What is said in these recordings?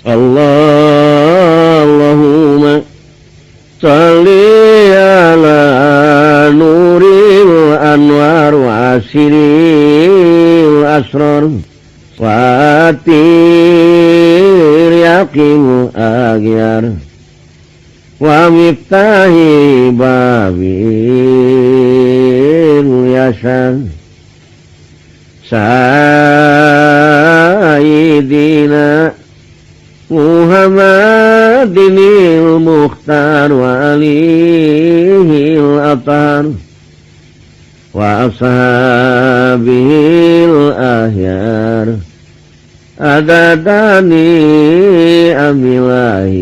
Allahumma sholli ala nuril anwar wa asiril asrar wa tir yaqin aghyar wa miftahi babil yasan sayyidina Muhammadinil Mukhtar wa alihil atar wa ashabihil ahyar adadani amilahi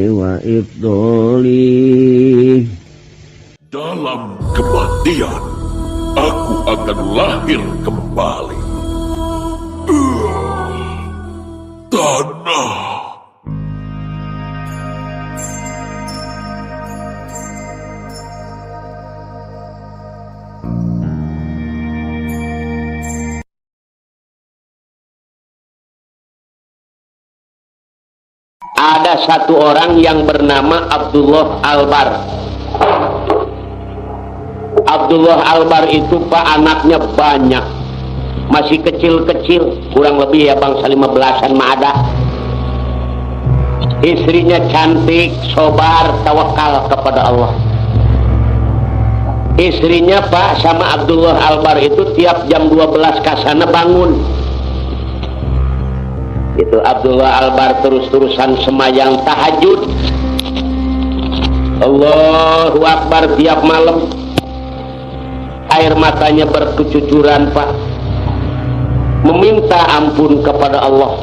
wa ibdoli. Dalam kematian aku akan lahir kembali. Tanah. Ada satu orang yang bernama Abdullah Albar. Abdullah Albar itu Pak, anaknya banyak, masih kecil-kecil, kurang lebih ya bangsa 15-an mah ada. Istrinya cantik, sobar, tawakal kepada Allah. Istrinya Pak sama Abdullah Albar itu tiap jam 12 kasana bangun. Itu Abdullah Albar terus-terusan semayang tahajud. Allahu Akbar tiap malam. Air matanya berkecucuran Pak, meminta ampun kepada Allah,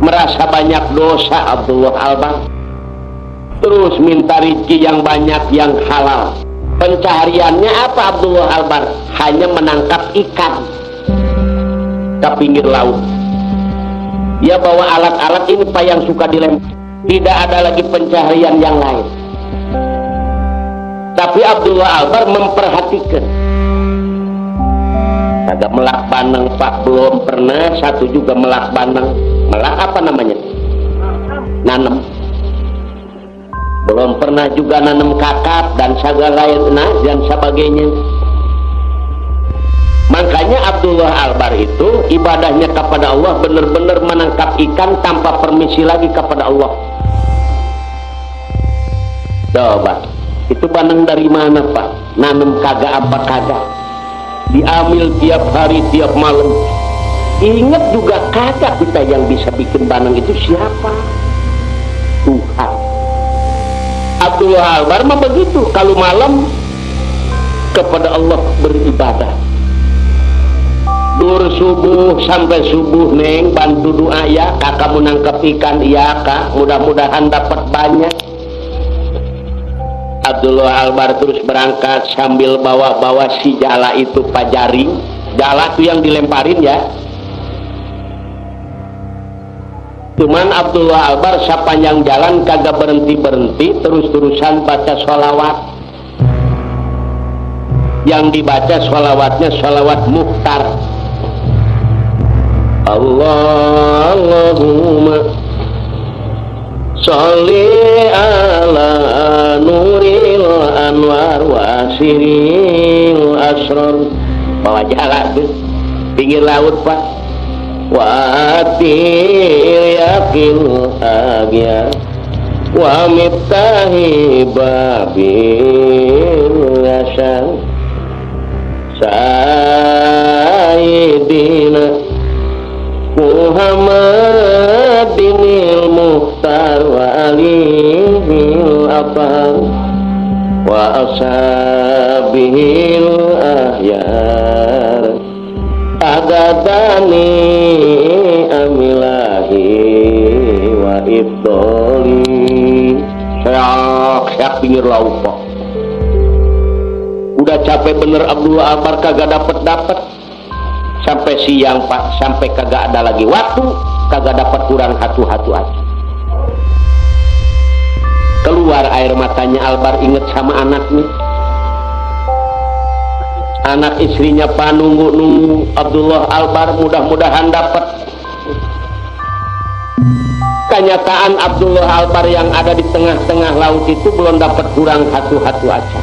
merasa banyak dosa Abdullah Albar, terus minta rezeki yang banyak, yang halal. Pencahariannya apa Abdullah Albar? Hanya menangkap ikan ke pinggir laut. Dia bawa alat-alat ini Pak yang suka dilempar, tidak ada lagi pencaharian yang lain. Tapi Abdullah Albar memperhatikan. Kagak melak baneng Pak, belum pernah. Satu juga melak baneng. Melak apa namanya? Nanem. Belum pernah juga nanem kakap dan segala lain dan sebagainya. Makanya Abdullah Albar itu ibadahnya kepada Allah benar-benar menangkap ikan tanpa permisi lagi kepada Allah. Coba, itu baneng dari mana Pak? Nanem kagak apa kagak, diambil tiap hari tiap malam. Ingat juga kagak kita yang bisa bikin baneng itu siapa? Tuhan. Abdullah Albar mah begitu, kalau malam kepada Allah beribadah. Dur subuh sampai subuh neng bantu doa ya, kakak menangkap ikan iya kak, mudah-mudahan dapat banyak. Abdullah Albar terus berangkat sambil bawa-bawa si jala itu Pak jaring. Jala itu yang dilemparin ya. Cuman Abdullah Albar sepanjang jalan kagak berhenti-berhenti, terus-terusan baca sholawat. Yang dibaca sholawatnya sholawat mukhtar. Allahumma sholli ala nuril anwar wa asiril asrar. Bawa jalan tuh pinggir laut Pak. Wa atir yaqin agya wa miftahi babil yasan sayyidina Muhammadinil Mukhtar wa alihil athar wa ashabihil ahyar adadani amilahi wa ibdoli. Seak pinggir laut Pak. Udah capek bener Abdullah Albar kagak dapet sampai siang Pak, sampai kagak ada lagi waktu, kagak dapat kurang hatu-hatu aja. Keluar air matanya Albar, inget sama anaknya. Anak istrinya Pak nunggu-nunggu Abdullah Albar mudah-mudahan dapat. kenyataan Abdullah Albar yang ada di tengah-tengah laut itu belum dapat kurang hatu-hatu aja.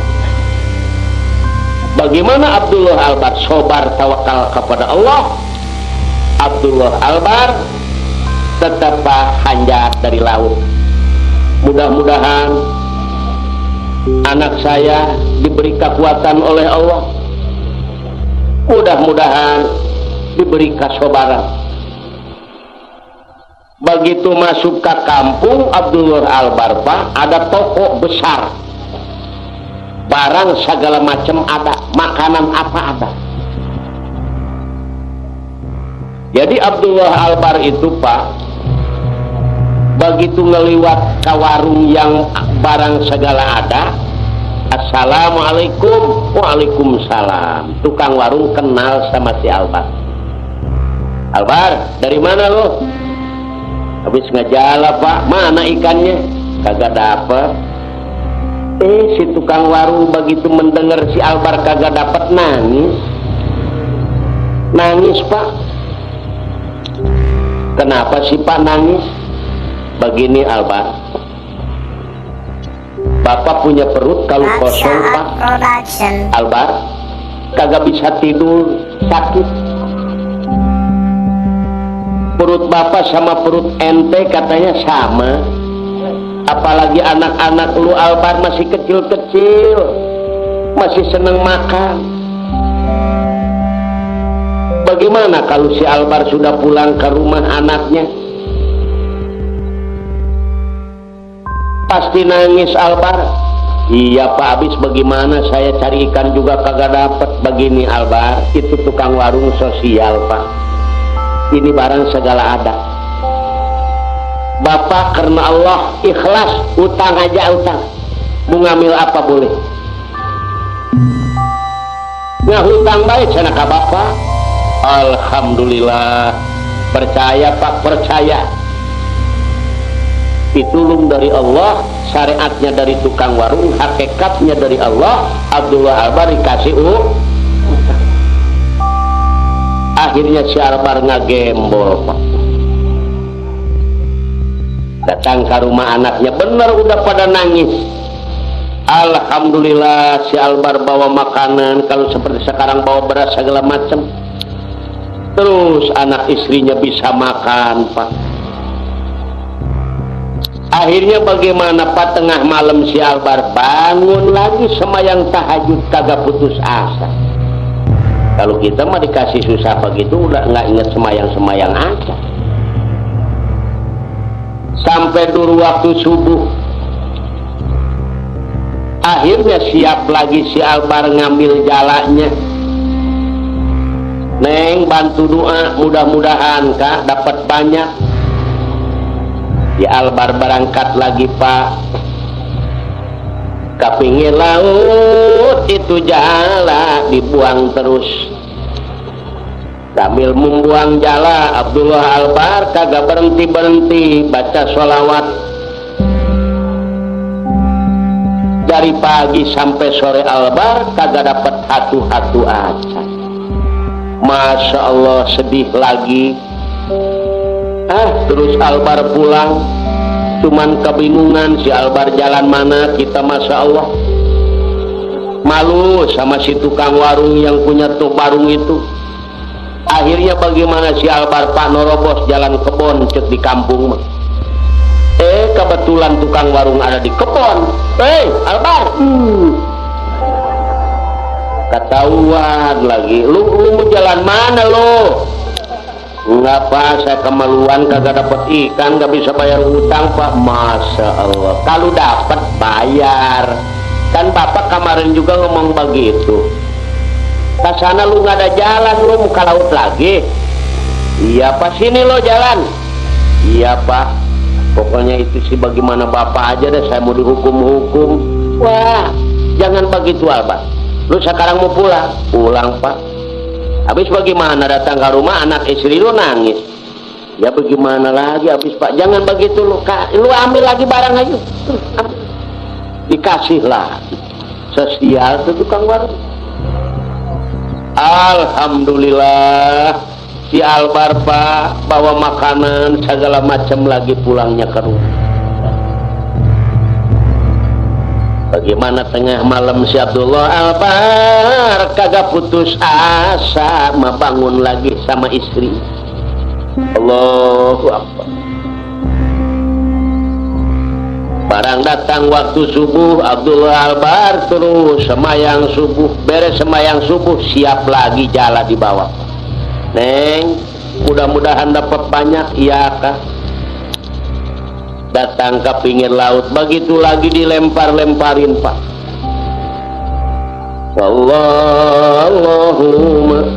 Bagaimana Abdullah Albar sobar tawakal kepada Allah? Abdullah Albar tetap hanjat dari laut. Mudah-mudahan anak saya diberi kekuatan oleh Allah, mudah-mudahan diberi kesabaran. Begitu masuk ke kampung Abdullah Albar, Pak, ada toko besar, barang segala macam ada, makanan apa ada. Jadi Abdullah Albar itu, Pak, begitu ngeliwat ke warung yang barang segala ada, Assalamualaikum. Waalaikumsalam. Tukang warung kenal sama si Albar. Albar, dari mana lo? Habis ngejala, Pak. Mana ikannya? Kagak dapet. Si tukang warung begitu mendengar si Albar kagak dapet, nangis. Nangis, Pak. Kenapa sih, Pak, nangis? Begini, Albar, Bapak punya perut kalau kosong, Pak. Albar, kagak bisa tidur, sakit. Perut Bapak sama perut ente katanya sama. Apalagi anak-anak lu, Albar, masih kecil-kecil, masih seneng makan. Bagaimana kalau si Albar sudah pulang ke rumah anaknya? Pasti nangis Albar. Iya, Pak, habis bagaimana saya cari ikan juga kagak dapet. Begini, Albar, itu tukang warung sosial, Pak. Ini barang segala ada. Bapak karena Allah ikhlas, utang aja utang. Mau ngambil apa boleh. Ngahutang baik sana ka Bapak. Alhamdulillah. Percaya, Pak, percaya. Ditulung dari Allah, syariatnya dari tukang warung, hakikatnya dari Allah. Abdullah Albar dikasih akhirnya si Albar ngagembol, Pak. Datang ke rumah anaknya, bener udah pada nangis. Alhamdulillah si Albar bawa makanan, kalau seperti sekarang bawa beras segala macam. Terus anak istrinya bisa makan, Pak. Akhirnya bagaimana, Pak, tengah malam si Albar bangun lagi sembahyang tahajud, kagak putus asa. Kalau kita mah dikasih susah begitu udah nggak inget sembahyang aja. Sampai dulu waktu subuh, akhirnya siap lagi si Albar ngambil jalannya. Neng, bantu doa, mudah-mudahan Kak dapat banyak. Si Albar berangkat lagi, Pak. Ke pinggir laut itu jala dibuang terus. Sambil membuang jala, Abdullah Albar kagak berhenti-berhenti baca sholawat. Dari pagi sampai sore Albar kagak dapat hatu-hatu aja. Masya Allah, sedih lagi. Terus Albar pulang, cuman kebingungan si Albar jalan mana. Kita Masya Allah malu sama si tukang warung yang punya warung itu. Akhirnya bagaimana si Albar, Pak, norobos jalan kebon cek di kampung. Kebetulan tukang warung ada di kebon. Albar, ketahuan lagi. Lu mau jalan mana lo? Ngapa, saya kemaluan kagak dapat ikan, gak bisa bayar utang, Pak. Masya Allah, kalau dapat bayar. Kan Bapak kemarin juga ngomong begitu. Ke sana lu nggak ada jalan, lu mau ke laut lagi. Iya, Pak, sini lo jalan. Iya, Pak, pokoknya itu sih bagaimana Bapak aja deh, saya mau dihukum-hukum. Wah, jangan begitu, Albar. Lu sekarang mau pulang? Pulang, Pak. Habis bagaimana datang ke rumah anak istri lu nangis. Ya bagaimana lagi habis, Pak. Jangan begitu lu, Kak. Lu ambil lagi barang aja. Dikasih lah. Sosial tuh tukang warung. Alhamdulillah si Albar Pak bawa makanan segala macam lagi pulangnya ke rumah. Bagaimana tengah malam si Abdullah Albar kagak putus asa mah bangun lagi sama istri. Allahu Akbar. Barang datang waktu subuh, Abdullah Albar terus semayang subuh. Beres semayang subuh, siap lagi jalan di bawah. Neng, mudah-mudahan dapat banyak, iya kah? Datang ke pinggir laut, begitu lagi dilempar-lemparin Pak. Allahumma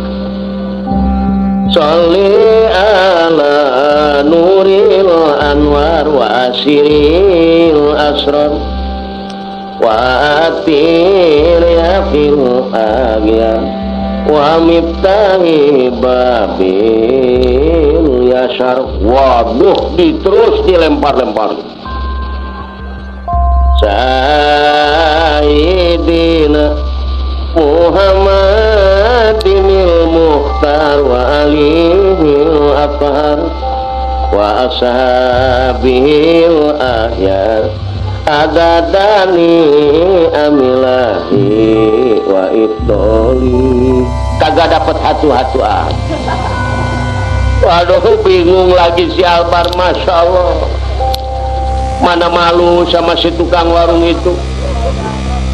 sholli ala nuril anwar wa asiril asrar wa atir ya fil agyan wa miftahi babil yasar. Waduh, terus dilempar-lempar. Sayyidina Muhammadinil Mukhtar wa alihil athar wa ashabihil ahyar adadani amilahi wa ibtoli. Kagak dapat hatu-hatu aja. Waduh, bingung lagi si Albar. Masya Allah, mana malu sama si tukang warung itu.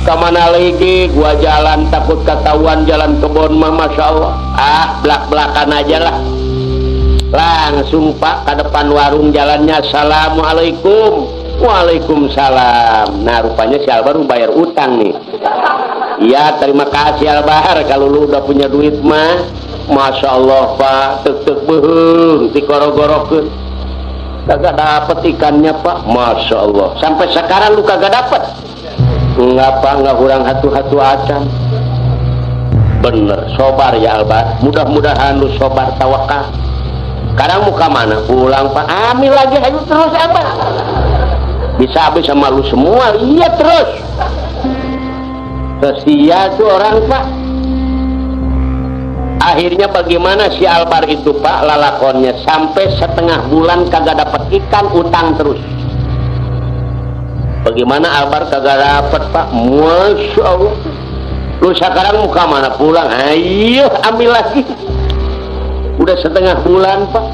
Kemana lagi gua jalan takut ketahuan jalan kebon mah. Masya Allah, belak-belakan aja lah. Langsung Pak ke depan warung jalannya. Assalamualaikum. Waalaikumsalam. Nah rupanya si Albar bayar utang nih. Iya, terima kasih Albar, kalau lu udah punya duit mah. Masya Allah Pak, tek-tek beheng dikorok-korokin. Kagak dapet ikannya Pak. Masya Allah, sampai sekarang lu kagak dapet. Enggak Pak, enggak kurang hatu-hatu acan. Bener, sobar ya Albar. Mudah-mudahan lu sobar, tawakal. Sekarang muka mana? Pulang Pak. Ambil lagi, ayo terus apa? Bisa habis sama lu semua. Iya terus. Sesia tuh orang Pak. Akhirnya bagaimana si Albar itu Pak lalakonnya sampai setengah bulan kagak dapat ikan, utang terus. Bagaimana Albar kagak dapat Pak? Masya Allah. Lu sekarang muka mana? Pulang. Ayo ambil lagi. Udah setengah bulan Pak.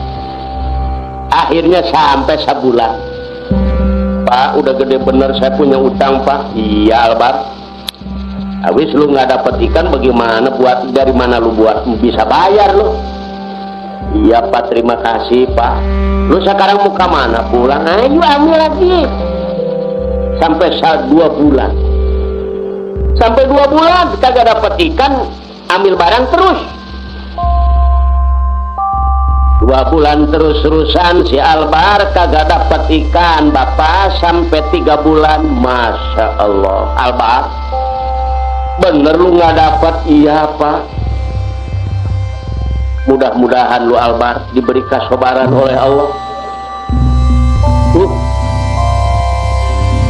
Akhirnya sampai sebulan. Pak udah gede bener saya punya utang Pak. Iya Albar. Habis lu nggak dapat ikan bagaimana, buat dari mana lu buat bisa bayar lu? Iya Pak, terima kasih Pak. Lu sekarang muka mana? Pulang. Ayo ambil lagi. Sampai 2 bulan. Sampai 2 bulan kagak dapat ikan, ambil barang terus. 2 bulan terus-terusan si Albar kagak dapat ikan Bapak, sampai 3 bulan. Masya Allah. Albar, bener lu nggak dapat? Iya Pak. Mudah-mudahan lu Albar diberi kesabaran oleh Allah.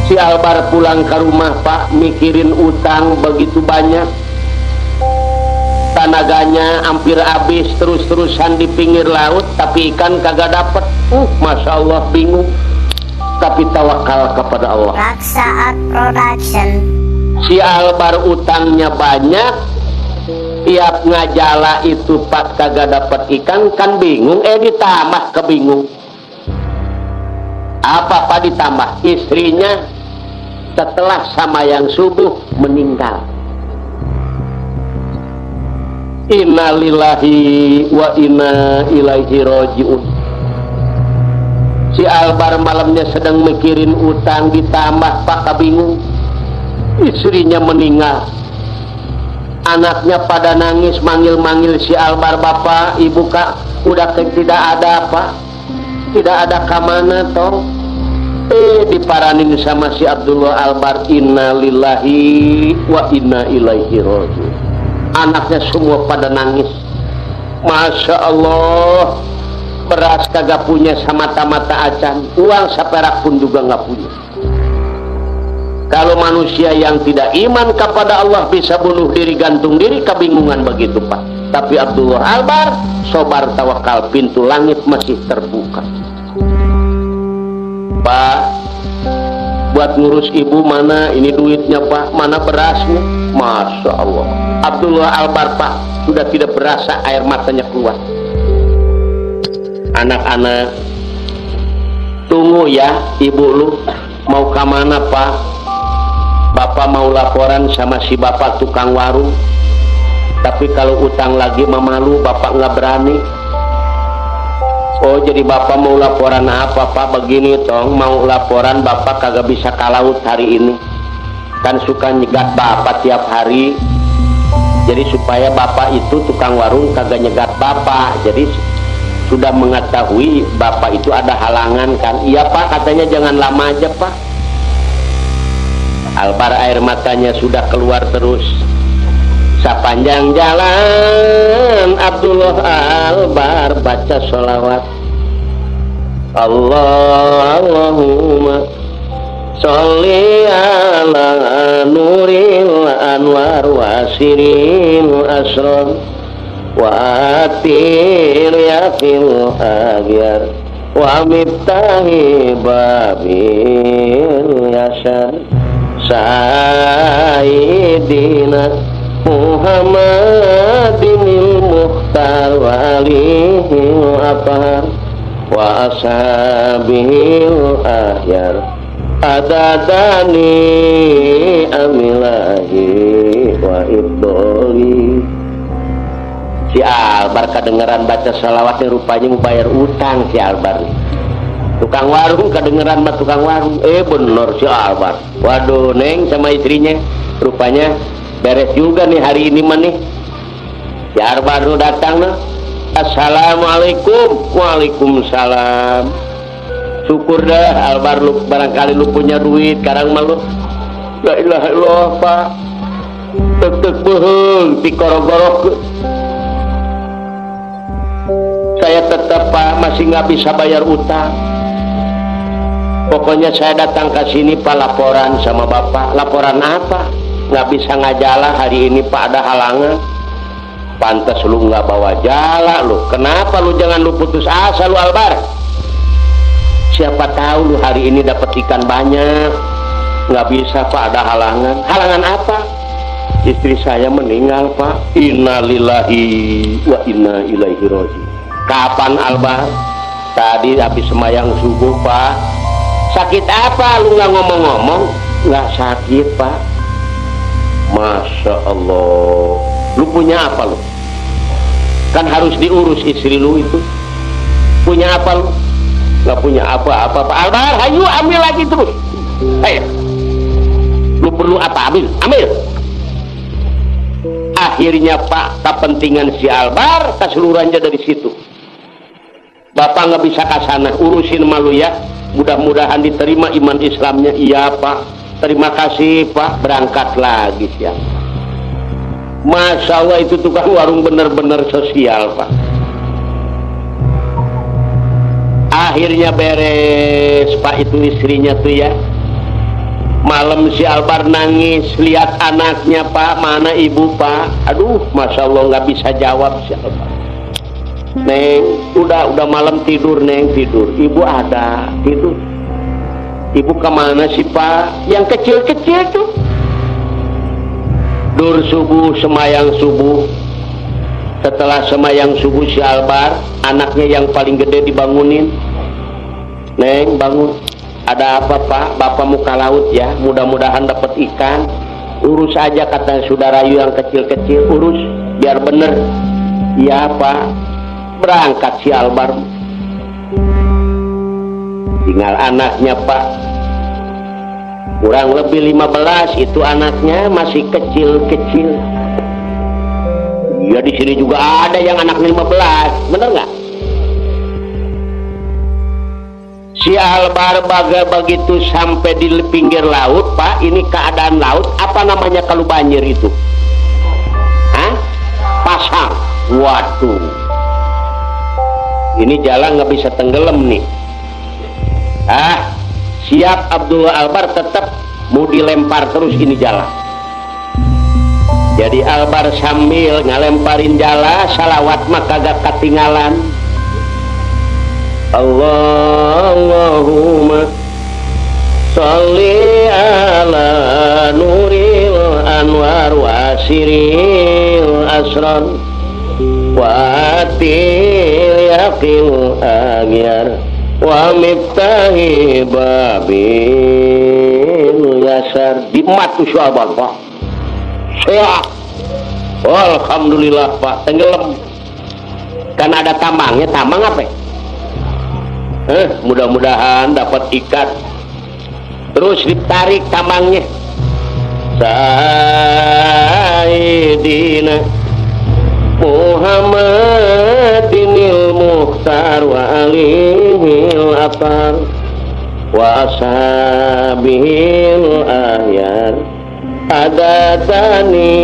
Si Albar pulang ke rumah Pak, mikirin utang begitu banyak. Tenaganya hampir habis terus-terusan di pinggir laut, tapi ikan kagak dapat. Masya Allah, bingung. Tapi tawakal kepada Allah. Raksaat Production. Si Albar utangnya banyak, tiap ngajala itu Pak kagak dapat ikan, kan bingung. Ditambah kebingung. Apa Pak ditambah? Istrinya setelah samayang subuh meninggal. Innalillahi wa inna ilaihi rajiun. Si Albar malamnya sedang mikirin utang, ditambah Pak kebingung. Istrinya meninggal. Anaknya pada nangis, manggil-manggil si Albar, Bapak, Ibu Kak, udah tidak ada Pak. Tidak ada kamana toh. Diparanin sama si Abdullah Albar, innalillahi wa inna ilaihi rajiun. Anaknya semua pada nangis. Masya Allah, beras kagak punya semata-mata acan, uang seperak pun juga nggak punya. Kalau manusia yang tidak iman kepada Allah bisa bunuh diri, gantung diri, kebingungan begitu Pak. Tapi Abdullah Albar sobar tawakal, pintu langit masih terbuka. Pak, buat ngurus ibu mana ini duitnya Pak, mana berasnya? Masya Allah, Abdullah Albar Pak sudah tidak berasa air matanya keluar. Anak-anak, tunggu ya, ibu lu mau ke mana Pak? Bapak mau laporan sama si bapak tukang warung. Tapi kalau utang lagi mama lu, bapak nggak berani. Oh, jadi bapak mau laporan apa Pak? Begini tong, mau laporan bapak kagak bisa ke laut hari ini. Kan suka nyegat bapak tiap hari. Jadi supaya bapak itu tukang warung kagak nyegat bapak. Jadi sudah mengetahui bapak itu ada halangan kan. Iya Pak, katanya jangan lama aja Pak. Albar air matanya sudah keluar terus. Sepanjang jalan Abdullah Albar baca sholawat. Allahumma sholli ala nuril anwar wa siril asrar wa atir yaqil agyar wa miftahi babil yasar Sayyidina Muhammadinil Mukhtar wa alihil athhar wa ashabihil ahyar adadani amilahi wa ibdoli. Si Albar kedengeran baca salawatnya, rupanya mau bayar utang si Albar nih. Tukang warung kedengeran mah tukang warung. Bener si Albar. Waduh, Neng sama istrinya rupanya beres juga nih hari ini mah nih. Si Albar nu datang nah. Assalamualaikum. Waalaikumsalam. Syukur dah Albar, lu barangkali lu punya duit karang mah lu. La ilaha illallah Pak. Tek beheung pikorogorok. Saya tetap Pak masih nggak bisa bayar utang. Pokoknya saya datang ke sini Pak laporan sama Bapak. Laporan apa? Nggak bisa ngajala hari ini Pak, ada halangan. Pantes lu nggak bawa jala lu. Kenapa lu? Jangan lu putus asa lu Albar. Siapa tahu lu hari ini dapat ikan banyak. Nggak bisa Pak, ada halangan. Halangan apa? Istri saya meninggal Pak. Innalillahi wa inna ilaihi raji'un. Kapan Albar? Tadi habis semayang subuh Pak. Sakit apa? Lu nggak ngomong-ngomong? Nggak sakit Pak. Masya Allah. Lu punya apa lu? Kan harus diurus istri lu itu. Punya apa lu? Nggak punya apa-apa Pak. Albar, ayo ambil lagi terus. Ayo. Lu perlu apa? Ambil. Akhirnya Pak, kepentingan si Albar keseluruhannya dari situ. Bapak nggak bisa ke sana, urusin malu ya. Mudah-mudahan diterima iman Islamnya. Iya Pak, terima kasih Pak. Berangkat lagi siang. Masya Allah itu tukang warung bener-bener sosial Pak. Akhirnya beres Pak, itu istrinya tuh ya. Malam si Albar nangis lihat anaknya Pak. Mana ibu Pak? Aduh Masya Allah nggak bisa jawab si Albar. Neng, udah malam tidur Neng, tidur. Ibu ada tidur. Ibu kemana sih Pak? Yang kecil-kecil tuh. Dur subuh, semayang subuh. Setelah semayang subuh si Albar, anaknya yang paling gede dibangunin. Neng bangun. Ada apa Pak? Bapak mau ke laut ya. Mudah-mudahan dapat ikan. Urus aja kata saudara yang kecil-kecil. Urus biar bener. Iya Pak. Berangkat si Albar. Tinggal anaknya Pak. Kurang lebih 15 itu anaknya, masih kecil-kecil. Ya di sini juga ada yang anaknya 15, bener nggak? Si Albar begitu sampai di pinggir laut Pak. Ini keadaan laut, apa namanya kalau banjir itu? Hah? Pasang. Waduh. Ini jalan nggak bisa tenggelam nih. Siap Abdullah Albar tetap mau dilempar terus ini jalan. Jadi Albar sambil ngalemparin jala salawat mah kagak katinggalan. Allahumma sholli ala nuril anwar wa siril asrar wa atil yaqil aghyar wa miftahi babil yasar. Di matu syuaban Pak sehat. Alhamdulillah Pak, tenggelam kan ada tambangnya. Tambang apa? Mudah-mudahan dapat ikan. Terus ditarik tambangnya. Sayyidina Muhammadinil Mukhtar wa alihil atar wa ashabihil ahyar adatani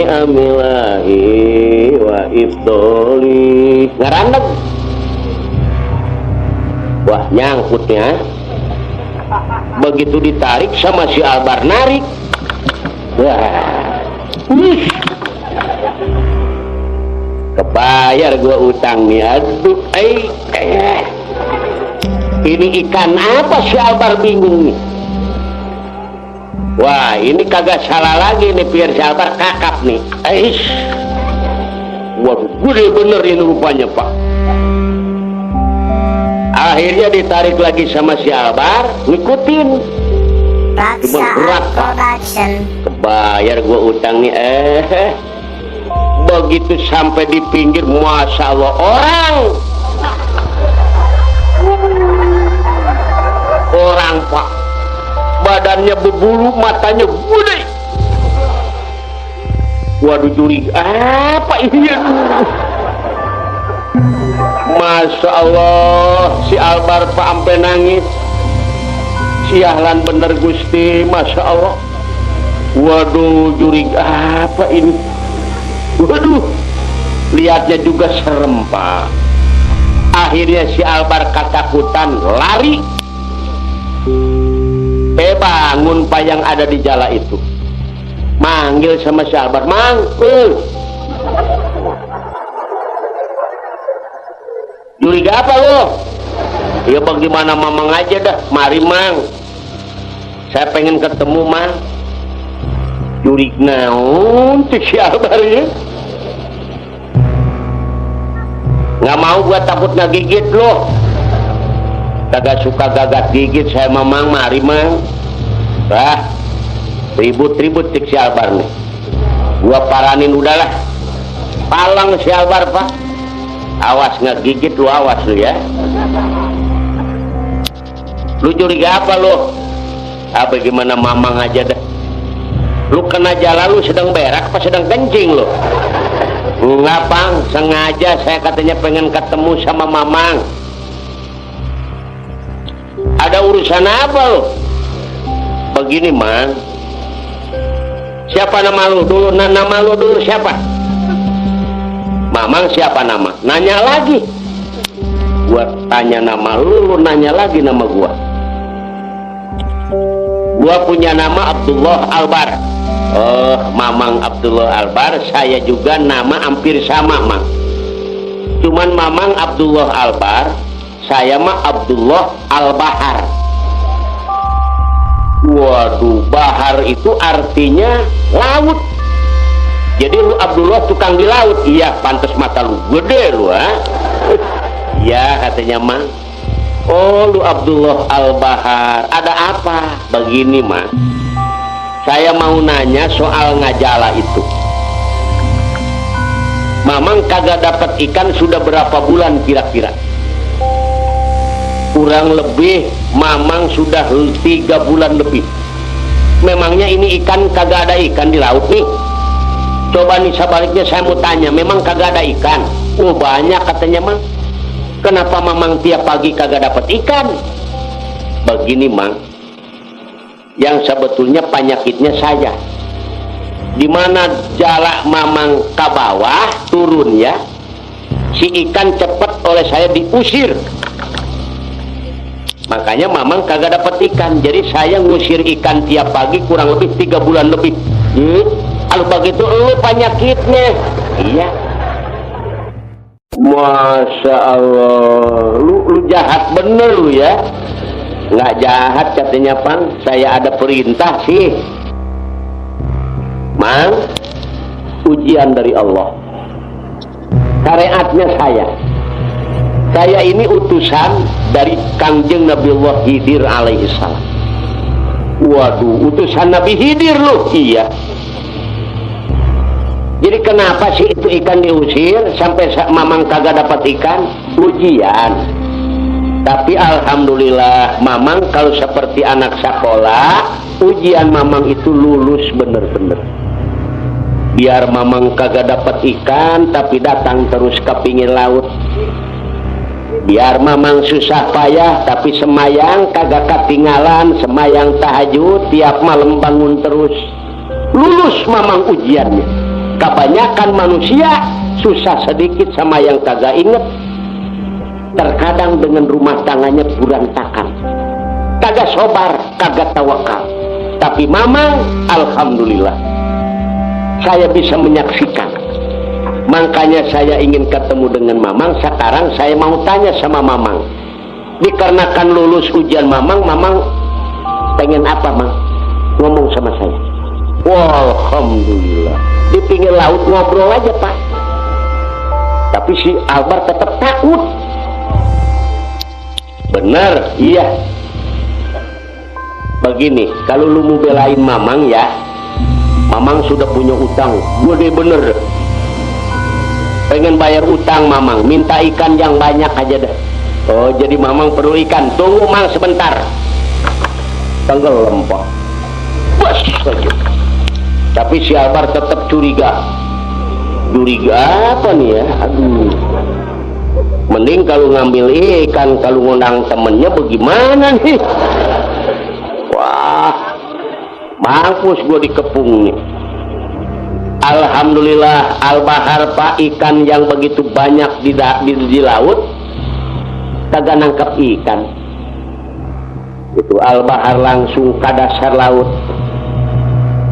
amilahi wa ifdoli. Ngarandeg. Wah, nyangkutnya begitu ditarik sama si Albar narik. Wah, kebayar gua utang nih. Aduh, ini ikan apa si Albar bingung nih. Wah, ini kagak salah lagi nih biar si Albar kakap nih. Waduh, gede bener ini rupanya Pak. Akhirnya ditarik lagi sama si Albar, ngikutin. Cuma berat Pak. Kebayar gua utang nih. Begitu sampai di pinggir, Masya Allah, orang Pak, badannya berbulu, matanya gede. Waduh, curiga apa ini? Masya Allah, si Albar Pak ampe nangis. Sialan bener Gusti, Masya Allah. Waduh, curiga apa ini? Waduh, lihatnya juga serem Pak. Akhirnya si Albar ketakutan lari. Bangun Pak yang ada di jala itu, manggil sama si Albar, Mang, curiga apa lo? Ya bagaimana Mamang aja dah, mari Mang, saya pengen ketemu Mang. Jurig naon tuh si Albar ya? Nggak mau, gua takut ngegigit lo. Kagak suka gagat gigit saya Mamang, mari Mang. Ribut-ribut si Albar nih. Gua paranin, udahlah, palang si Albar Pak. Awas ngegigit lu, awas lu ya. Lu curiga apa lu? Apa gimana Mamang aja dah. Lu kena jala, lu sedang berak apa sedang kencing lu? Enggak Bang, sengaja saya katanya pengen ketemu sama Mamang. Ada urusan apa lu? Begini Mang, siapa nama lu dulu? Nama lu dulu siapa? Mamang siapa nama? Nanya lagi. Gua tanya nama lu, lu nanya lagi nama gua. Gua punya nama Abdullah Albar. Oh, Mamang Abdullah Albar. Saya juga nama hampir sama Mang. Cuman Mamang Abdullah Albar, saya mah Abdullah Al-Bahar. Waduh, bahar itu artinya laut. Jadi lu Abdullah tukang di laut. Iya, pantas mata lu gede lu, ha? Iya katanya Mang. Oh, lu Abdullah Al-Bahar. Ada apa? Begini Mang, saya mau nanya soal ngajala itu. Mamang kagak dapat ikan sudah berapa bulan kira-kira? Kurang lebih Mamang sudah 3 bulan lebih. Memangnya ini ikan kagak ada ikan di laut nih? Coba nih sebaliknya saya mau tanya, memang kagak ada ikan? Oh banyak katanya Mang. Kenapa Mamang tiap pagi kagak dapat ikan? Begini Mang, yang sebetulnya penyakitnya saya. Dimana jala Mamang ke bawah turun ya, si ikan cepet oleh saya diusir. Makanya Mamang kagak dapat ikan. Jadi saya ngusir ikan tiap pagi kurang lebih 3 bulan lebih. kalau begitu lu penyakitnya. Iya. Masya Allah, lu jahat bener lu ya. Nggak jahat katanya Pang, saya ada perintah sih. Mang, ujian dari Allah. Syariatnya saya ini utusan dari Kangjeng Nabiullah Khidir alaihissalam. Waduh, utusan Nabi Khidir loh. Iya. Jadi kenapa sih itu ikan diusir sampai Mamang kagak dapat ikan? Ujian. Tapi alhamdulillah Mamang kalau seperti anak sekolah, ujian Mamang itu lulus bener-bener. Biar Mamang kagak dapat ikan tapi datang terus ke pinggir laut. Biar Mamang susah payah tapi semayang kagak ketinggalan, semayang tahajud tiap malam bangun terus. Lulus Mamang ujiannya. Kebanyakan manusia susah sedikit sama yang kagak inget. Terkadang dengan rumah tangganya berantakan, kagak sobar, kagak tawakal. Tapi Mamang alhamdulillah saya bisa menyaksikan. Makanya saya ingin ketemu dengan Mamang. Sekarang saya mau tanya sama Mamang, dikarenakan lulus ujian Mamang pengen apa Mang? Ngomong sama saya. Alhamdulillah. Di pinggir laut ngobrol aja Pak. Tapi si Albar tetap takut. Bener, iya. Begini, kalau lu mau belain Mamang ya, Mamang sudah punya utang gede bener. Pengen bayar utang Mamang, minta ikan yang banyak aja dah. Oh, jadi Mamang perlu ikan. Tunggu Mang sebentar. Tenggelam Pak. Bos saja. Tapi si Albar tetap curiga. Curiga apa nih ya? Aduh. Mending kalau ngambil ikan, kalau ngundang temennya bagaimana nih? Wah, mampus gue dikepung nih. Alhamdulillah Al-Bahar Pak, ikan yang begitu banyak di laut kagak nangkep ikan. Itu Al-Bahar langsung ke dasar laut.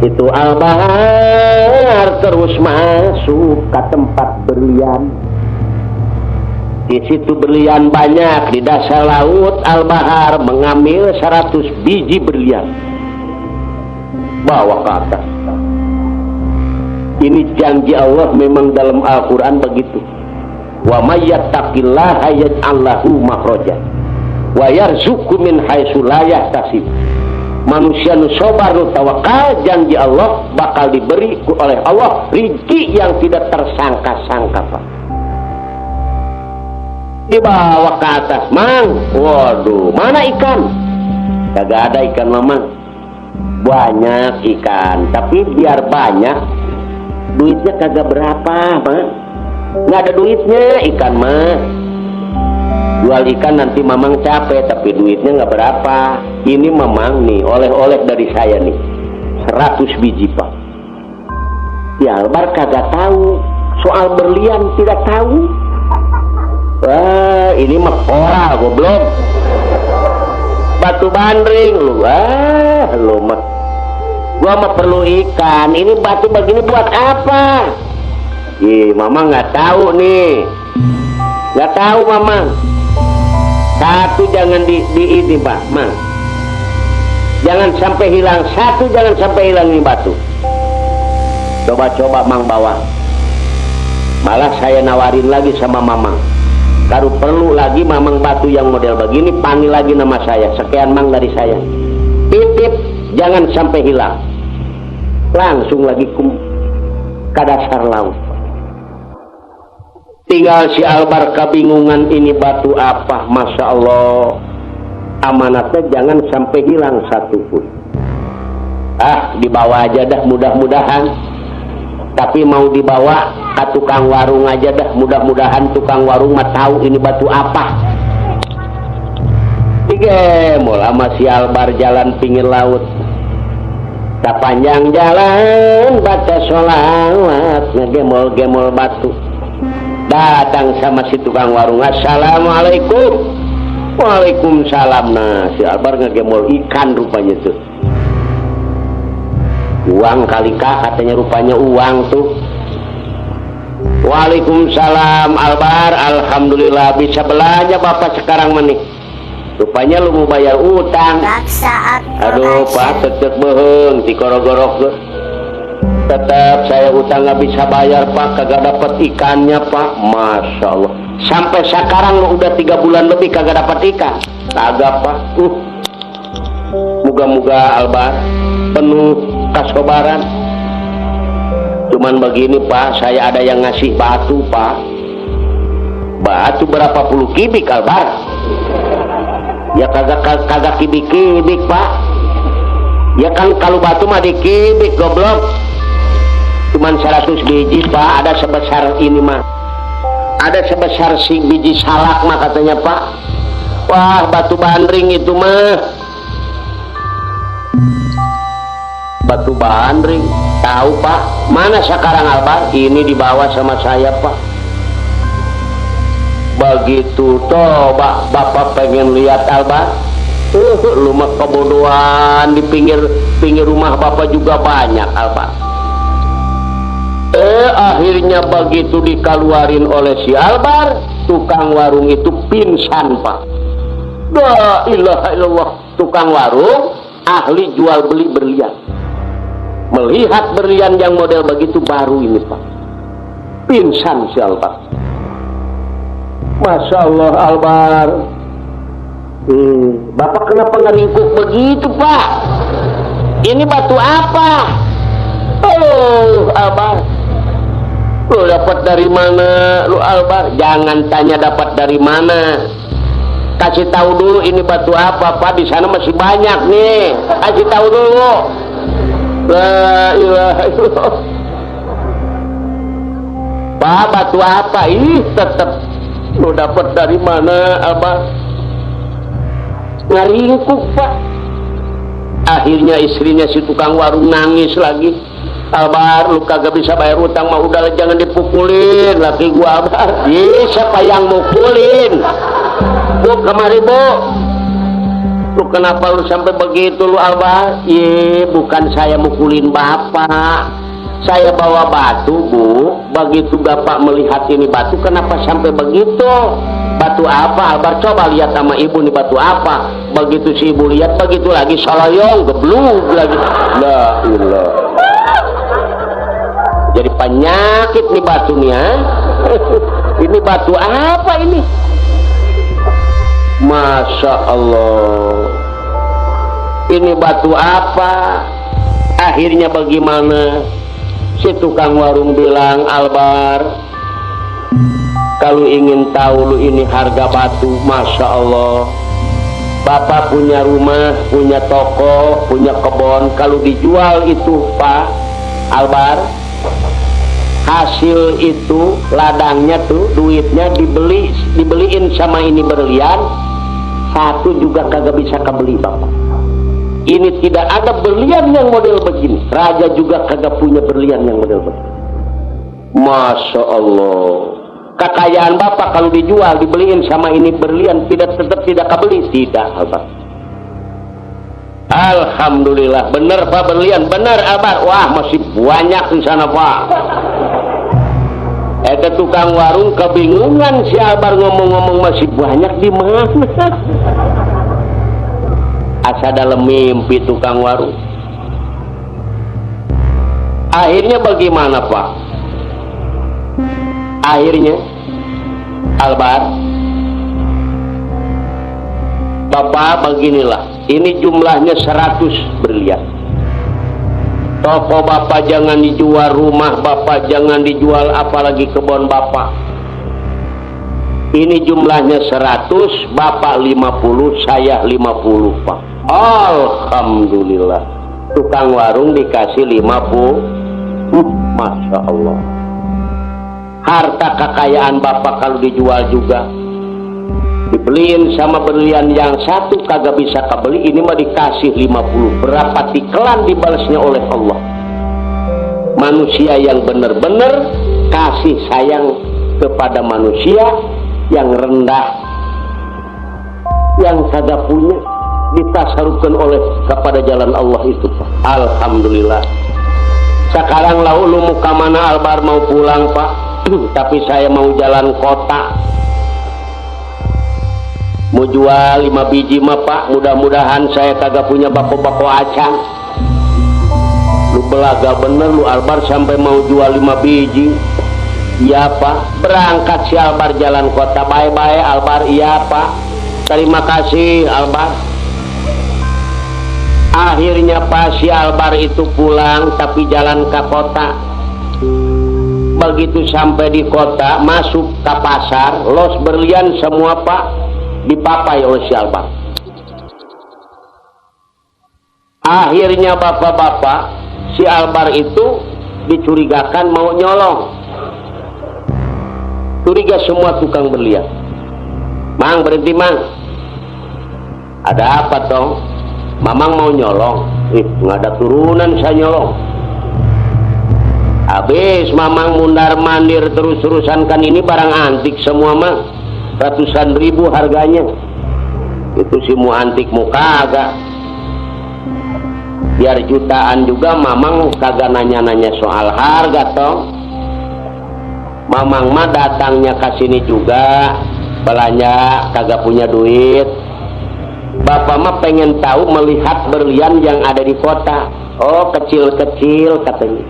Itu Al-Bahar terus masuk ke tempat berlian. Di situ berlian banyak. Di dasar laut Al-Bahar mengambil 100 biji berlian, bawa ke atas. Ini janji Allah memang dalam Al-Quran begitu. Wa may yattaqillaha yaj'al lahu makhraja wa yarzuqhu min haitsu la yahtasib. Manusia nu sabar nu tawakal, janji Allah bakal diberi oleh Allah rezeki yang tidak tersangka-sangka Pak. Dibawa ke atas Mang. Waduh, mana ikan? Kagak ada ikan Mamang. Banyak ikan, tapi biar banyak duitnya kagak berapa Mang. Nggak ada duitnya ikan mah. Jual ikan nanti Mamang capek, tapi duitnya nggak berapa. Ini Mamang nih oleh-oleh dari saya nih 100 biji Pak. Ya Albar kagak tahu soal berlian, tidak tahu. Wah, ini mah koral goblok. Batu bandring lu. Lu mah. Gua mah perlu ikan. Ini batu begini buat apa? Mamang nggak tahu nih. Nggak tahu Mamang. Satu jangan di ini Pak, Mang. Jangan sampai hilang satu, jangan sampai hilang ini batu. Coba-coba Mang bawa. Malah saya nawarin lagi sama Mamang. Kalau perlu lagi Mamang batu yang model begini, panggil lagi nama saya. Sekian Mang dari saya. Titip, jangan sampai hilang. Langsung lagi ke dasar laut. Tinggal si Albar kebingungan ini batu apa. Masya Allah, amanatnya jangan sampai hilang satu pun. Dibawa aja dah mudah-mudahan. Tapi mau dibawa ke tukang warung aja dah, mudah-mudahan tukang warung mah tahu ini batu apa. Digemol sama si Albar jalan pinggir laut. Sepanjang jalan baca sholawat, ngegemol-gemol batu. Datang sama si tukang warung, assalamualaikum. Waalaikumsalam. Nah si Albar ngegemol ikan rupanya tuh. Uang kali kah, katanya rupanya uang tuh. Waalaikumsalam Albar, alhamdulillah bisa belanja bapak sekarang menik. Rupanya lu mau bayar utang. Laksa Aduh pak, tetep beheng di gorok-gorok. Tetap saya utang nggak bisa bayar pak, kagak dapat ikannya pak. Masya Allah, sampai sekarang udah 3 bulan lebih kagak dapat ikan. Kagak pak. Moga-moga Albar penuh kesabaran. Cuman begini pak, saya ada yang ngasih batu pak. Batu berapa puluh kubik Albar? Ya kagak kibik-kibik pak. Ya kan kalau batu mah dikibik goblok. Cuman 100 biji pak, ada sebesar ini mah. Ada sebesar si biji salak mah katanya pak. Wah batu bandring itu mah. Batu bandring, tahu pak? Mana sekarang Albar? Ini dibawa sama saya pak. Begitu toh bapak pengen lihat Albar. Lu mah kebodohan, di pinggir rumah bapak juga banyak Albar. Akhirnya begitu dikeluarin oleh si Albar, tukang warung itu pingsan pak. La ilaha illallah. Tukang warung ahli jual beli berlian, melihat berlian yang model begitu baru ini pak, pingsan si Albar. Masya Allah Albar. Bapak kenapa ngeringkuk begitu pak? Ini batu apa? Oh Albar, lu dapat dari mana lu Albar? Jangan tanya dapat dari mana, kasih tahu dulu ini batu apa pak. Di sana masih banyak nih, kasih tahu dulu. La ilaha illallah. Pak batu apa? Ih tetap lu dapat dari mana Abah? Ngaringkuk pak. Akhirnya istrinya si tukang warung nangis lagi. Albar, lu kagak bisa bayar utang mah udahlah, jangan dipukulin laki gua Albar. Ih siapa yang mukulin? Bu kemari bu. Lu kenapa lu sampai begitu lu Albar? Iya bukan saya mukulin bapak, saya bawa batu bu. Begitu bapak melihat ini batu, kenapa sampai begitu? Batu apa Albar? Coba lihat sama ibu nih batu apa. Begitu si ibu lihat, begitu lagi soloyong geblug lagi. La ilah. Jadi penyakit nih batu nih ya. Ini batu apa ini? Masya Allah, ini batu apa? Akhirnya bagaimana? Si tukang warung bilang, Albar, kalau ingin tahu lu ini harga batu, Masya Allah, bapak punya rumah, punya toko, punya kebun. Kalau dijual itu Pak Albar, hasil itu ladangnya tuh duitnya dibeliin sama ini berlian, satu juga kagak bisa kebeli bapak. Ini tidak ada berlian yang model begini. Raja juga kagak punya berlian yang model begini. Masya Allah. Kekayaan bapak kalau dijual dibeliin sama ini berlian tetap tidak kebeli. Tidak Albar. Alhamdulillah. Bener pak berlian. Bener Albar. Wah masih banyak di sana pak. Tukang warung kebingungan si Albar ngomong-ngomong masih banyak di mana. Asa dalam mimpi tukang warung. Akhirnya bagaimana pak? Akhirnya Albar, bapak beginilah, ini jumlahnya 100 berlian. Toko bapak jangan dijual, rumah bapak jangan dijual, apalagi kebun bapak. Ini jumlahnya 100, bapak 50, saya 50 pak. Alhamdulillah. Tukang warung dikasih 50. Masya Allah. Harta kekayaan bapak kalau dijual juga dibeliin sama berlian yang satu kagak bisa kebeli, ini mah dikasih 50. Berapa tikelan dibalasnya oleh Allah. Manusia yang benar-benar kasih sayang kepada manusia yang rendah, yang kagak punya, ditasarufkan oleh kepada jalan Allah itu. Alhamdulillah. Sekarang lu muka mana Albar mau pulang Pak? Tapi saya mau jalan kota, mau jual 5 biji mah Pak. Mudah-mudahan saya kagak punya bako-bako acang. Lu belaga bener lu Albar sampai mau jual 5 biji. Iya Pak. Berangkat si Albar jalan kota. Bye-bye Albar. Iya Pak. Terima kasih Albar. Akhirnya Pak si Albar itu pulang tapi jalan ke kota. Begitu sampai di kota, masuk ke pasar, los berlian semua Pak dipapai oleh si Albar. Akhirnya bapak-bapak, si Albar itu dicurigakan mau nyolong. Curiga semua tukang berlian. Mang, berhenti Mang. Ada apa dong? Mamang mau nyolong. Nggak ada turunan saya nyolong. Habis Mamang mundar mandir terus-terusan, kan ini barang antik semua Mang. Ratusan ribu harganya. Itu si mu antik mu kagak. Biar jutaan juga Mamang kagak nanya-nanya soal harga toh. Mamang mah datangnya ke sini juga belanja, kagak punya duit. Bapak mah pengen tahu melihat berlian yang ada di kota. Oh, kecil-kecil katanya.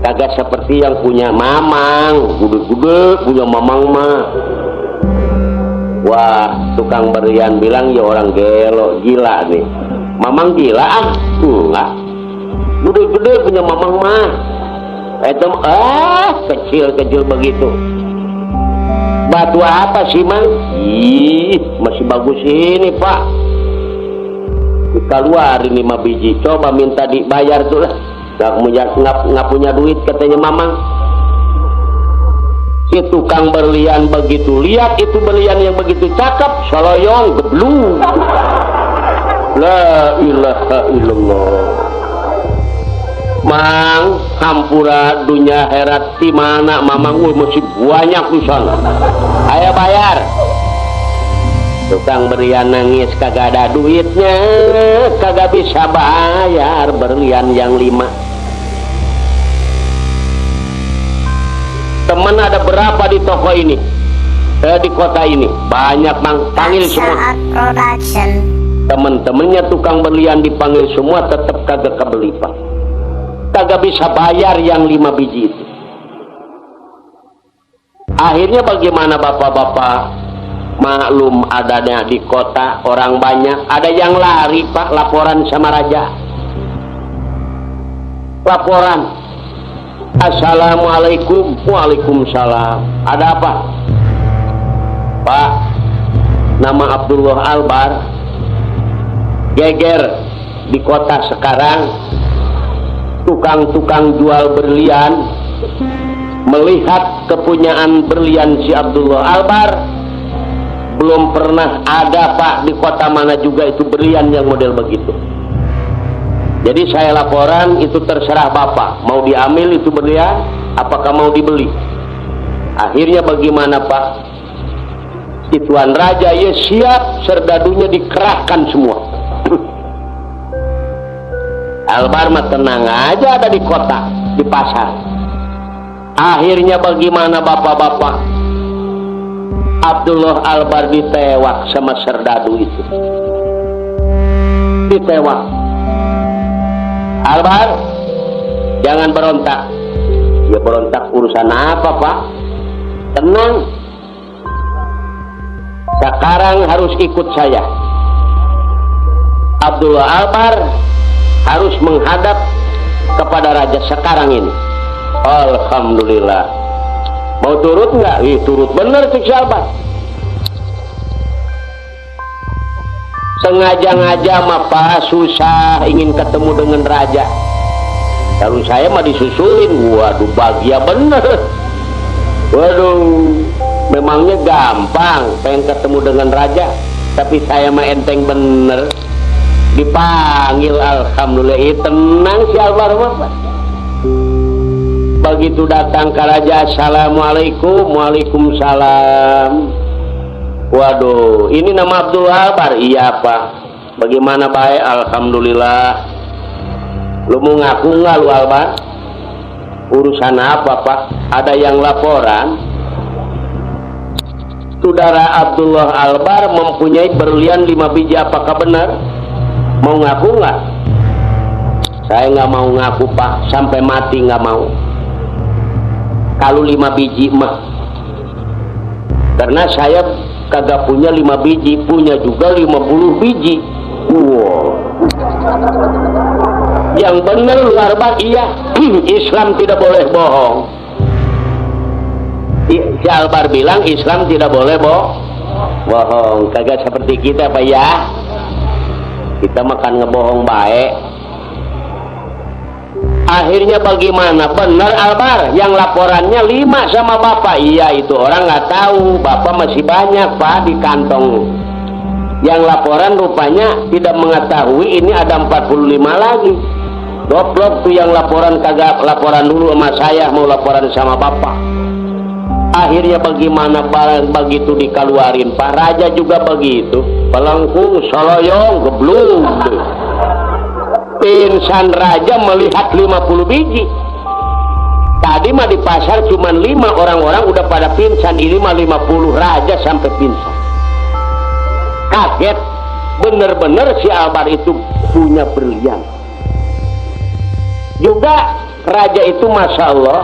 Kagak seperti yang punya Mamang, gede-gede punya Mamang mah. Wah, tukang berlian bilang ya orang gelo, gila nih. Mamang gila ah? Enggak. Gede-gede punya Mamang mah. Itu kecil-kecil begitu. Batu apa sih Mang? Ih, masih bagus ini Pak. Keluarin 5 biji, coba minta dibayar tuh lah. Nggak punya duit katanya Mamang. Si tukang berlian begitu lihat itu berlian yang begitu cakep, soloyong geblung. La ilaha illallah. Mang, hampura dunia herat di mana Mamang? Masih banyak di sana. Ayo bayar. Tukang berlian nangis, kagak ada duitnya, kagak bisa bayar berlian yang 5. Teman ada berapa di toko ini? Di kota ini? Banyak Mang. Panggil semua. Temen-temennya tukang berlian dipanggil semua, tetap kagak kebeli Pak. Kagak bisa bayar yang 5 biji itu. Akhirnya bagaimana bapak-bapak? Maklum adanya di kota orang banyak, ada yang lari Pak, laporan sama raja. Laporan. Assalamualaikum. Waalaikumsalam. Ada apa? Pak, nama Abdullah Albar geger di kota sekarang. Tukang-tukang jual berlian melihat kepunyaan berlian si Abdullah Albar. Belum pernah ada Pak di kota mana juga itu berlian yang model begitu. Jadi saya laporan, itu terserah Bapak mau diambil itu berlian, apakah mau dibeli. Akhirnya bagaimana Pak? Si Tuan Raja ya siap, serdadunya dikerahkan semua. Albar mah tenang aja ada di kota, di pasar. Akhirnya bagaimana bapak-bapak? Abdullah Albar ditewak sama serdadu itu. Ditewak. Albar, jangan berontak. Ya berontak urusan apa Pak? Tenang. Sekarang harus ikut saya. Abdullah Albar harus menghadap kepada raja sekarang ini. Alhamdulillah. Mau turut nggak? Ih, turut bener si Albar. Sengaja-ngaja mah Pak susah ingin ketemu dengan raja. Kalau saya mah disusulin, waduh bahagia bener. Waduh, memangnya gampang pengen ketemu dengan raja, tapi saya mah enteng bener. Dipanggil alhamdulillah, tenang si Albar Pak. Begitu datang ke raja, assalamualaikum. Waalaikumsalam. Waduh, ini nama Abdullah Albar. Iya Pak. Bagaimana baik? Alhamdulillah. Lu mau ngaku nggak lu Albar? Urusan apa Pak? Ada yang laporan Saudara Abdullah Albar mempunyai berlian 5 biji, apakah benar? Mau ngaku nggak? Saya nggak mau ngaku Pak, sampai mati nggak mau. Kalau 5 biji mah, karena saya kagak punya 5 biji, punya juga 50 biji. Wow. Yang benar lu Albar, iya. Islam tidak boleh bohong. Si Albar bilang Islam tidak boleh bohong. Kagak seperti kita Pak ya. Kita makan ngebohong baik. Akhirnya bagaimana? Benar Albar, yang laporannya 5 sama Bapak. Iya, itu orang nggak tahu. Bapak masih banyak Pak di kantong. Yang laporan rupanya tidak mengetahui ini ada 45 lagi. Goblok tuh yang laporan, kagak laporan dulu sama saya, mau laporan sama Bapak. Akhirnya bagaimana begitu dikeluarin Pak Raja juga begitu, pelengkung soloyong geblung. Pingsan Raja melihat 50 biji. Tadi mah di pasar cuma 5, orang-orang udah pada pingsan, ini mah 50, Raja sampai pingsan. Kaget, bener-bener si Albar itu punya berlian. Juga Raja itu Masya Allah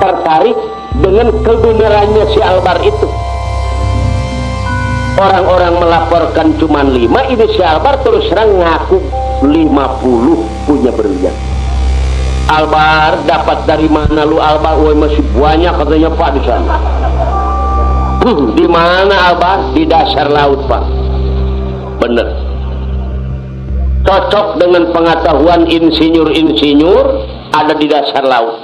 tertarik dengan kebenarannya si Albar itu. Orang-orang melaporkan cuma 5, ini si Albar terus terang ngaku 50 punya berlian. Albar, dapat dari mana lu Albar? Woi, masih banyak katanya Pak di sana. Di mana Albar? Di dasar laut Pak. Bener. Cocok dengan pengetahuan insinyur-insinyur, ada di dasar laut.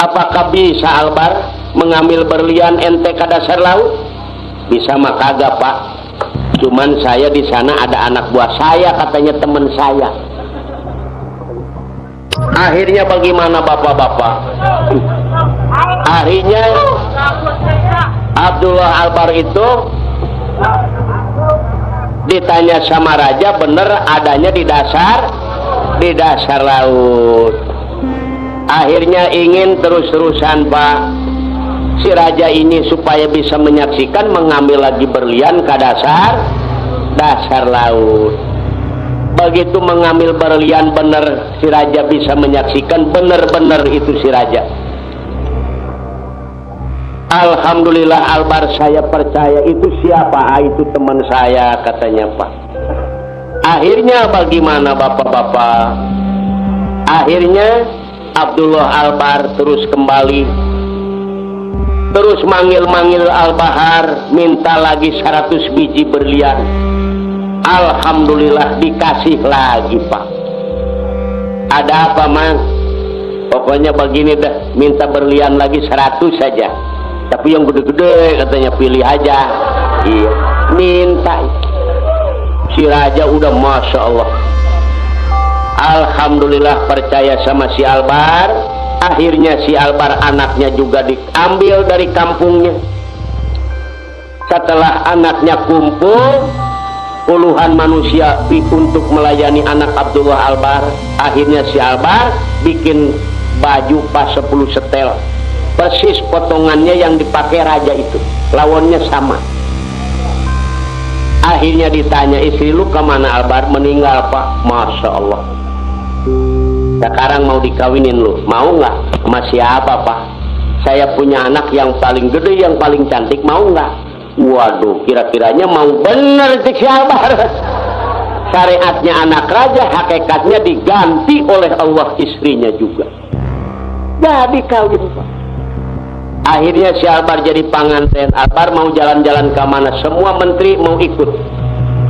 Apakah bisa Albar mengambil berlian ente ke dasar laut? Bisa mah kagak Pak. Cuman saya di sana ada anak buah saya, katanya teman saya. Akhirnya bagaimana Bapak-bapak? Akhirnya Abdullah Albar itu ditanya sama Raja, bener adanya di dasar laut. Akhirnya ingin terus-terusan Pak, si Raja ini supaya bisa menyaksikan, mengambil lagi berlian ke dasar laut. Begitu mengambil berlian, bener si Raja bisa menyaksikan, bener-bener itu si Raja. Alhamdulillah Albar, saya percaya. Itu siapa? Itu teman saya katanya Pak. Akhirnya bagaimana Bapak-bapak? Akhirnya Abdullah Albar terus kembali, terus manggil-manggil Al-Bahar, minta lagi 100 biji berlian. Alhamdulillah dikasih lagi Pak. Ada apa Mang? Pokoknya begini dah, minta berlian lagi 100 saja, tapi yang gede-gede katanya, pilih aja. Iya, minta. Si Raja udah Masya Allah, alhamdulillah percaya sama si Albar. Akhirnya si Albar anaknya juga diambil dari kampungnya. Setelah anaknya kumpul puluhan manusia untuk melayani anak Abdullah Albar, akhirnya si Albar bikin baju pas 10 setel, persis potongannya yang dipakai Raja itu, lawannya sama. Akhirnya ditanya, istri lu kemana Albar? Meninggal Pak. Masya Allah. Sekarang mau dikawinin lu, mau nggak? Sama siapa Pak? Saya punya anak yang paling gede, yang paling cantik, mau nggak? Waduh, kira-kiranya mau bener si Albar. Syariatnya anak raja, hakikatnya diganti oleh Allah istrinya juga. Jadi kawin Pak. Akhirnya si Albar jadi pengantin. Albar mau jalan-jalan ke mana? Semua menteri mau ikut.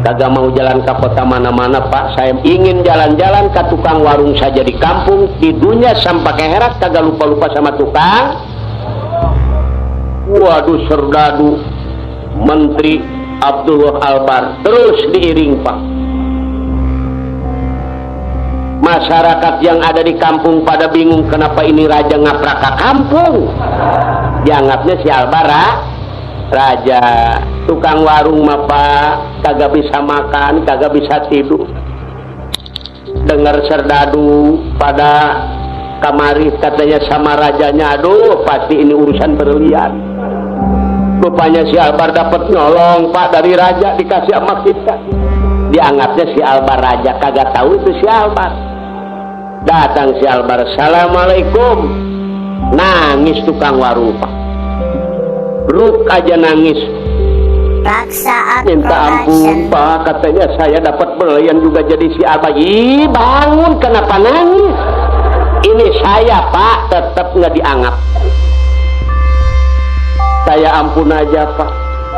Kagak mau jalan ke kota mana-mana Pak. Saya ingin jalan-jalan ke tukang warung saja di kampung. Di dunia sampai ke herat, kagak lupa-lupa sama tukang. Waduh, serdadu Menteri Abdullah Albar terus diiring Pak. Masyarakat yang ada di kampung pada bingung, kenapa ini raja ngaprak ke kampung. Dianggapnya si Albar raja. Tukang warung mah Pak kagak bisa makan, kagak bisa tidur. dengar serdadu pada kamari katanya sama rajanya, aduh pasti ini urusan berlian. Rupanya si Albar dapat nyolong Pak dari raja, dikasih sama kita. Dianggapnya si Albar raja, kagak tahu itu si Albar. Datang si Albar, assalamualaikum. Nangis tukang warung Pak, ruk aja nangis. Raksa Minta ampun Production. Pak, katanya saya dapat berlian juga jadi si Albar. Ih bangun, kenapa nangis? Ini saya Pak, tetap nggak dianggap. Saya ampun aja Pak.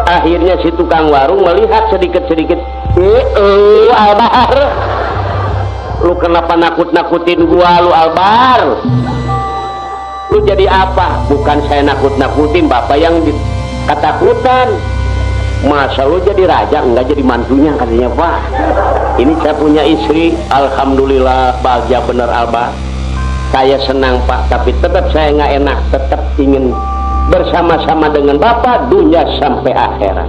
Akhirnya si tukang warung melihat sedikit-sedikit. Albar, lu kenapa nakut-nakutin gua lu Albar? Lu jadi apa? Bukan saya nakut-nakutin, bapak yang ketakutan. Masa lu jadi raja enggak jadi mantunya katanya Pak. Ini saya punya istri, alhamdulillah bahagia bener Albar. Saya senang Pak, tapi tetap saya nggak enak, tetap ingin bersama-sama dengan bapak dunia sampai akhirat.